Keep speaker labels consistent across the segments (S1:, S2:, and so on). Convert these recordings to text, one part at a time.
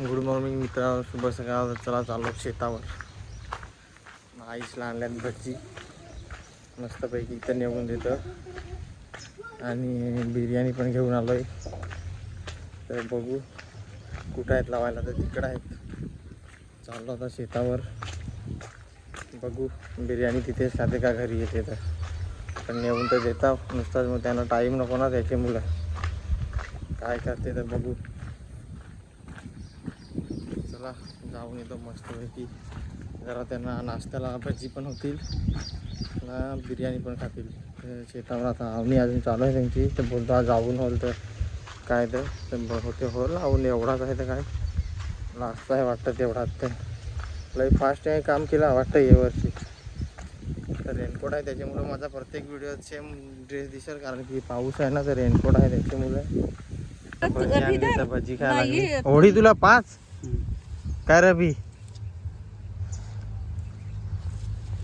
S1: Good morning मित्रांनो, शुभ सकाळ. चला चाललो शेतावर. आईसला आणल्यात भजी मस्तपैकी इथं नेऊन देतं आणि बिर्याणी पण घेऊन आलो आहे. तर बघू कुठं आहेत लावायला, तर तिकडं आहेत. चाललो आता शेतावर. बघू बिर्याणी तिथेच खाते का घरी येते, तर पण नेऊन तर देता नुसताच. मग त्यांना टाईम नको ना, त्याची मुलं काय करते तर बघू. चला जाऊन येतो मस्तपैकी. जरा त्यांना नाश्त्याला भजी पण होतील ना, बिर्याणी पण खातील. शेतावर आता आवणी अजून चालू आहे त्यांची. तर बोलता जाऊन होल तर काय तर होते होल. आवून एवढाच आहे तर काय लास्ट आहे वाटतं तेवढाच. तर लई फास्ट आहे काम केला वाटतं या वर्षी. तर रेनकोट आहे त्याच्यामुळं माझा प्रत्येक व्हिडिओ सेम ड्रेस दिसेल, कारण की पाऊस आहे ना. तर रेनकोट आहे त्याच्यामुळे भजी आणली तर भजी खायला लागली. होळी तुला 5 काय रबी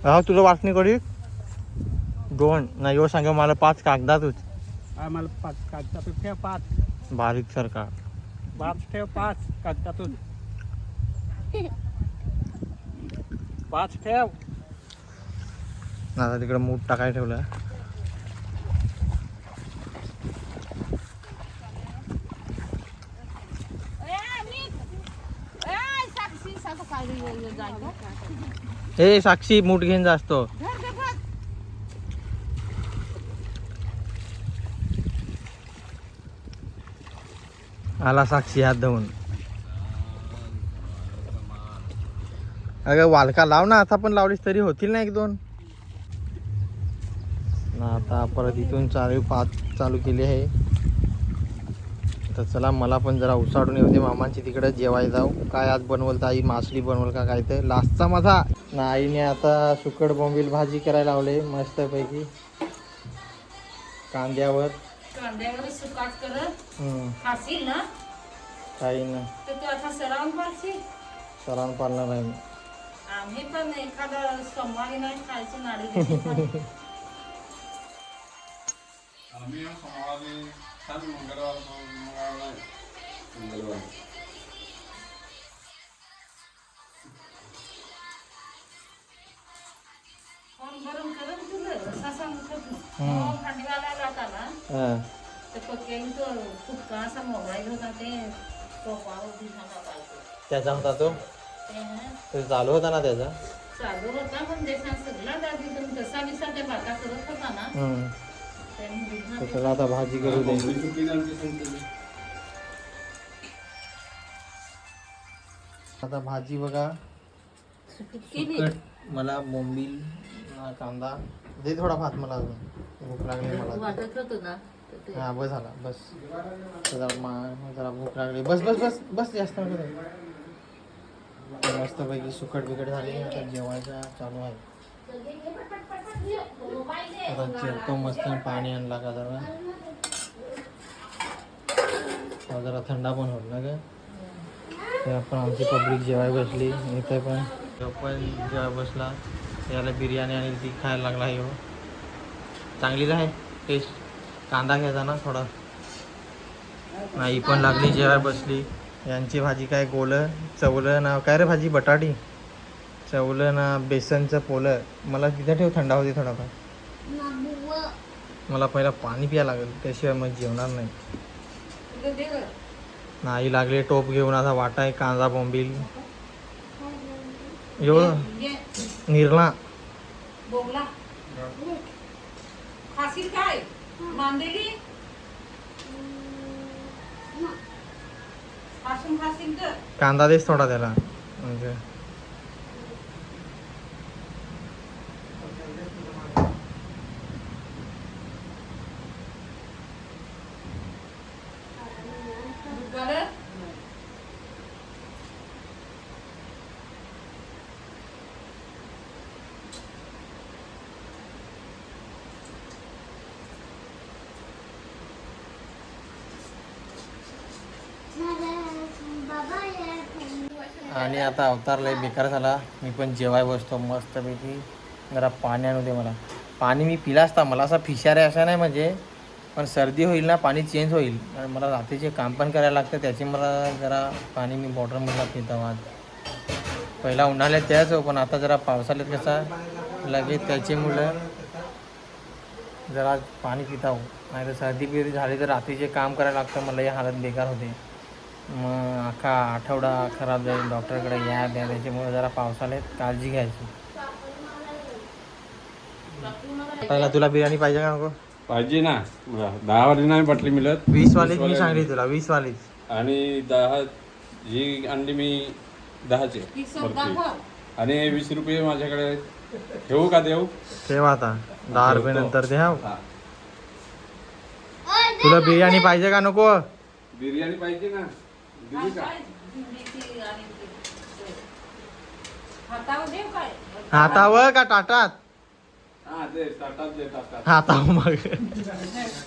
S1: हा तुला वाटणी करी 2 नाही येऊ सांगा मला 5 कागदातच.
S2: मला 5 कागदातून ठेव 5
S1: बारीक सारखा
S2: 5 ठेव 5 कागदातून 5 ठेव.
S1: आता तिकडे मूठ टाकाय ठेवलं. हे साक्षी मूठ घेऊन जास्तो. आला साक्षी हात धुवून. अगं वालका लाव ना, आता पण लावलीस तरी होतील ना 1-2 ना. आता परत इथून 5 चालू केली आहे. तर चला मला पण जरा उसाडून येऊ दे मामांची तिकडे जेवायला जाऊ. काय आज बनवल तर आई मासली बनवल का काय ते लास्टचा माझा ना. आईने आता सुकट बोंबील भाजी करायला लावले मस्तपैकी कांद्यावर
S3: सुकाट करत खाशील ना
S1: काही ना.
S3: तर तू आता सरावून पाडशील.
S1: सरांना पाळणार आहे मी.
S3: आम्ही पण एखादा सोमवारी नाही खायचं नाडी.
S4: आम्ही सोमवारी मंगळवार
S3: गरम करून तुला ससा मुखत थंडीवाला जाता ना ते पक्क्याने तो फुटका असा मोबाईल होता ते टोपावर दिसायला पाहिजे.
S1: त्याचा होता तो चालू होता ना त्याचा
S3: चालू होता पण देशा सगळा दादी तुम्ही जसा विसा त्या बाता करत होता ना.
S1: चला आता भाजी करू दे. आता भाजी बघा सुकट. मला बोंबील कांदा दे थोडा भात. मला अजून भूक लागली मला
S3: वाटत होतं ना.
S1: हा बस झाला बस. जरा भूक लागली. बस बस बस बस जास्त मस्तपैकी सुकट बिकट झाली. आता जेवायचा चालू आहे. आता जेवतो मस्त. पाणी आणला का जरा थंडा पण होत ना. काय आपण आमची पब्लिक जेवाय बसली इथे पण जेव्हा बसला याला बिर्याणी आणि ती खायला लागला. हो चांगलीच आहे टेस्ट. कांदा घ्यायचा ना थोडा. नाही पण लागली जेवाय बसली. यांची भाजी काय गोलं चवलं ना काय रे भाजी बटाटी चवलं ना बेसनचं पोलं. मला तिथं ठेव थंडा होती थोडाफार. मला पहिला पाणी प्यायला लागेल त्याशिवाय मग जेवणार नाही. नाही लागले टोप घेऊन असा वाटाय कांदा बोंबील एवढं निर्ला
S3: बोंबला खाशील काय मांदेली खासून खाशील तर
S1: कांदा देस थोडा त्याला म्हणजे आणि आता अवतार लय बेकार झाला. मी पण जेवाय बसतो मस्तपैकी. जरा पाणी आणू दे मला. पाणी मी पिला असता. मला असा फिशारे असा नाही म्हणजे पण सर्दी होईल ना पाणी चेंज होईल आणि मला रात्रीचे काम पण करायला लागतं त्याचे मला जरा पाणी मी बॉटलमधला पितो आज. पहिला उन्हाळ्यात त्याच हो पण आता जरा पावसाळ्यात कसा लगेच त्याच्यामुळं जरा पाणी पिता हो नाही तर सर्दी बिर्दी झाली तर रात्रीचे काम करायला लागतं मला ही हालत बेकार होते. मग अख्खा आठवडा खराब जाईल डॉक्टरकडे या द्या त्याच्यामुळे जरा पावसाळ्यात काळजी घ्यायची. पहिला तुला बिर्याणी पाहिजे का नको?
S4: पाहिजे ना 10 वाली नाही बाटली मिळत
S1: 20 वालीच मी सांगली तुला 20 वालीच
S4: आणि 10 ही आणली मी 10ची
S3: ती सौदा बघ.
S4: आणि 20 रुपये माझ्याकडे ठेवू का देऊ?
S1: ठेव आता 10 रुपये नंतर द्या. तुला बिर्याणी पाहिजे का नको?
S4: बिर्याणी पाहिजे ना दिली का?
S3: काय भिंडीची आणि ते हातावर देऊ काय?
S1: हातावर का ताटात?
S4: हा दे ताटात दे ताटात.
S1: हातावर मग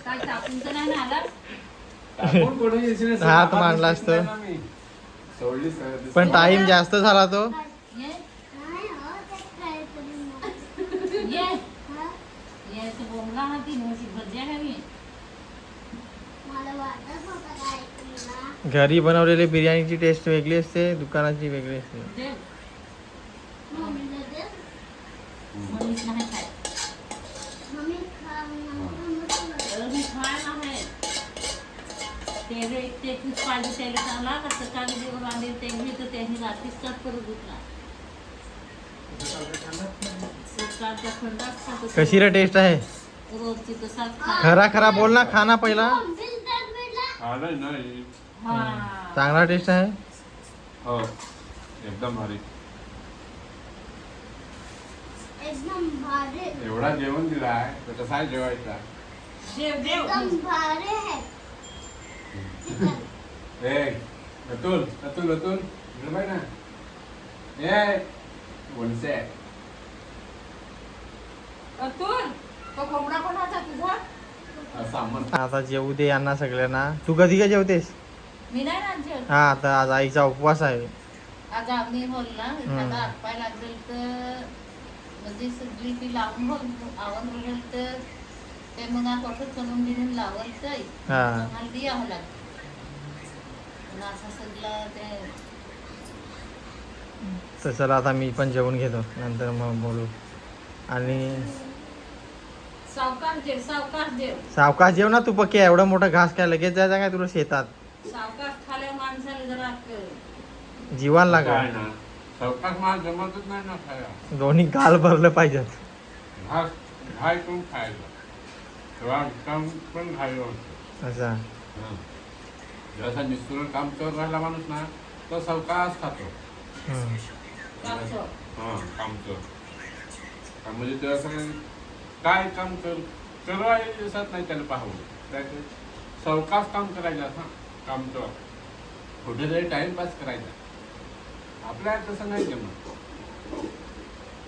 S3: काय टाकून तर नाही ना आला?
S4: टाकून कोणी येशील असं
S1: हात
S4: हातात
S1: मांडला
S4: दिसत
S1: असतं.
S4: नाही ना मी. सोडली सर
S1: पण टाइम जास्त झाला तो.
S3: ये ये ये तो बोंबला ना ती नुसती भज्या हवी.
S1: घरी बनवलेली बिर्याणीची टेस्ट वेगळी असते दुकानाची वेगळी असते.
S3: देव मनीष नाही खाय. मी खायला आहे. ते खूप पाहिजे त्याला चांगला कसं काल देऊन आले ते मी तर त्यांनी रात्रीच कट करत घेतला. सकाळचा खंडाच खात होते.
S1: कशी रे टेस्ट आहे?
S3: रोजची तसाच खा.
S1: खरा खरा बोल ना खाना पहिला.
S4: आलं नाही
S3: हा.
S1: चांगला टेस्ट आहे.
S4: हो एकदम भारी एवढा जेवण दिलाय तर कसा जेवायचा?
S3: देव देव
S4: ए अतुल अतुल अतुल इकडे पाय ना ए बोलसे
S3: अतुल तो कोंबडा कोणाचा तुझा?
S4: असा म्हण
S1: आता जेवू दे यांना सगळ्यांना. तू कधी काय जेवतेस?
S3: मी नाही ना जेवत.
S1: हा आता आज आईचा उपवास आहे.
S3: आज आम्ही बोलला एखादा हातपाय लागेल तर म्हणजे सगळी ती लावून आवड लागेल तर ते मग आता करून दिलं लावल तर
S1: हा
S3: मला द्यावं लागतं. पण असं सगळं ते
S1: तर चला आता मी पण जेवून घेतो नंतर मग बोलू. आणि
S3: सावकाश जेव
S1: सावकाश जेव ना तू पक्की एवढा मोठा घास काय लगेच जायचा काय तुला शेतात?
S3: सावकाश खाल्या माणसाला जरा
S1: जीवान लागा.
S4: काय ना चौकात माल जमतच नाही ना खायला
S1: दोन्ही गाल भरलं पाहिजेत.
S4: घास घाय करून खायचं तेव्हा काम पण खायचं
S1: असा
S4: हं. जसा निष्ठुर काम करत राहिला माणूस ना तो सावकाश खातो
S1: हम्म.
S3: कापतो.
S4: हां काम कर काम म्हणजे ते असं काय काम करायला दिसत नाही त्याला पाहून त्याचे सावकाश काम करायचं हां काम कर कुठेतरी टाइमपास करायचा आपल्याला तसं नाही जमत.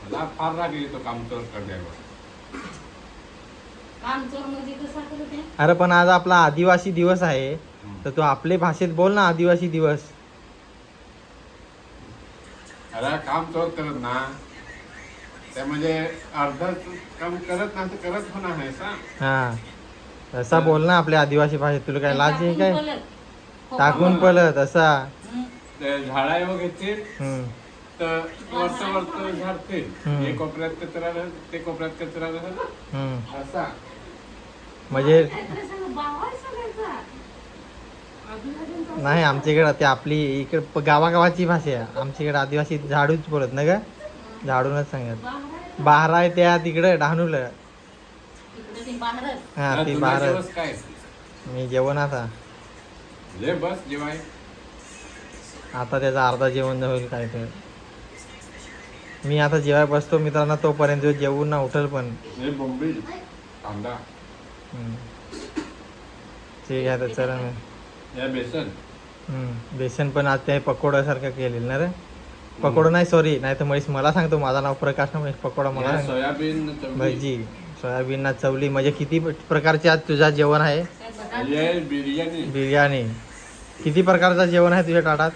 S4: मला फार राग येतो काम चोर करण्यावर.
S3: काम चोर म्हणजे कसं करत ते?
S1: अरे पण आज आपला आदिवासी दिवस आहे तर तू आपल्या भाषेत बोल ना आदिवासी दिवस.
S4: अरे काम चोर करत ना त्यामध्ये अर्ध काम करत ना तर करत होणार आहे सा.
S1: हा तसा बोल ना आपल्या आदिवासी भाषेत. तुला काय लाज आहे काय?
S3: टाकून पलट.
S1: टाकून पळत असा.
S3: हं.
S4: ते झाडावर घेतील
S1: हम्म.
S4: तर वरच झाडतील
S1: हम्म.
S4: हे कोपऱ्यात कचरा राहत ते कोपऱ्यात कचरा राहत
S1: हम्म.
S4: असा.
S1: म्हणजे
S3: इकडे सगळं बावाय सगळ्याचा.
S1: नाही आमच्याकडे ते आपली इकडे गावागावाची भाषा आहे. आमच्याकडे आदिवासी झाडूच बोलत ना ग. झाडूनच सांगत.
S3: बाहेर
S1: बाहर आहे त्या तिकडे डहाणूला.
S3: इकडे ते बाहेरच.
S1: हा ती
S4: तुला
S1: बाहर.
S4: जेवस काय
S1: मी जेवण आता
S4: ले बस जेवाय
S1: आता त्याचा अर्धा जेवण होईल काय तर. मी आता जेवाय बसतो मित्रांनो तोपर्यंत जेवून ना उठल पण.
S4: हे बोंबील कांदा
S1: हम्म. ठीक आहे तर चला मग.
S4: या बेसन
S1: बेसन पण आज ते पकोड्यासारखं केलेलं ना रे. पकोडा नाही सॉरी नाही तर महेश मला सांगतो माझं नाव प्रकाश ना महेश पकोडा मला
S4: या
S1: सांग.
S4: सोयाबीन चवळी.
S1: भजी सोयाबीनना चवली म्हणजे किती प्रकारचे आज तुझा जेवण आहे?
S3: काय बघा.
S4: हे बिर्याणी
S1: बिर्याणी. किती प्रकारचं जेवण आहे तुझ्या ताटात?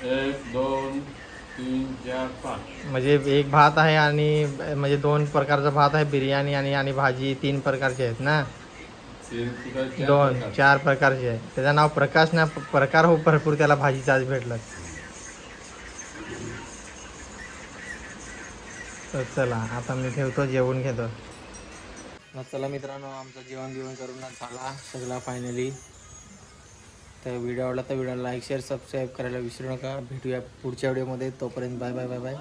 S4: 1 2 3 4 5
S1: म्हणजे एक भात आहे आणि म्हणजे 2 प्रकारचा भात आहे बिर्याणी आणि आणि भाजी 3 प्रकारचे आहेत ना.
S4: ते तुझं चार
S1: दोन
S4: प्रकार.
S1: 4 प्रकारचे आहे. त्याचं नाव प्रकाश ना प्रकार हो भरपूर त्याला भाजीचं आज भेटलं. तर चला आता मी ठेवतो, जेवण घेतो. चला मित्रांनो, आमचं जेवण करून झाला सगळा फायनली. तर व्हिडिओ आवडला तर व्हिडिओला लाईक शेअर सबस्क्राईब करायला विसरू नका. भेटूया पुढच्या व्हिडिओमध्ये. तोपर्यंत बाय बाय बाय बाय.